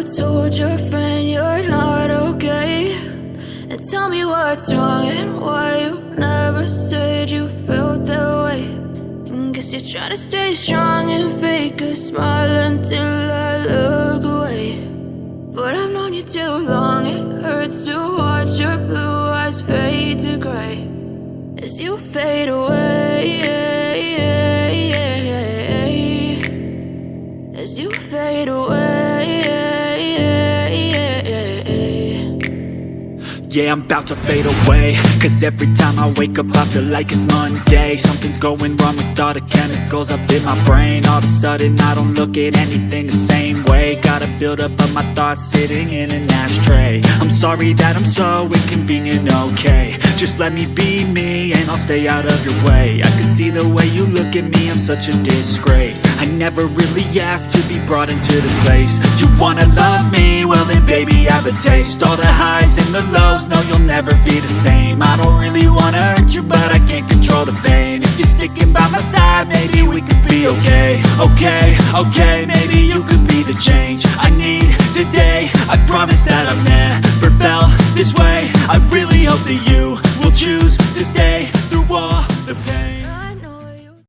told your friend you're not okay? And tell me what's wrong and why you never said you felt that way. And guess you're trying to stay strong and fake a smile until I look away. But I've known you too long, it hurts to watch your blue eyes fade to gray as you fade away, as you fade away. Yeah, I'm about to fade away, cause every time I wake up I feel like it's Monday. Something's going wrong with all the chemicals up in my brain. All of a sudden I don't look at anything the same way. Gotta build up of my thoughts sitting in an ashtray. I'm sorry that I'm so inconvenient, okay? Just let me be me and I'll stay out of your way. I can see the way you look at me, I'm such a disgrace. I never really asked to be brought into this place. You wanna love me? Well then baby I have a taste. All the highs and the lows, no you'll never be the same. I don't really wanna hurt you but I can't control the pain. If you're sticking by my side maybe we could be okay. Okay, maybe you could be the change I need today. I promise that I've never felt this way. I really hope that you will choose to stay.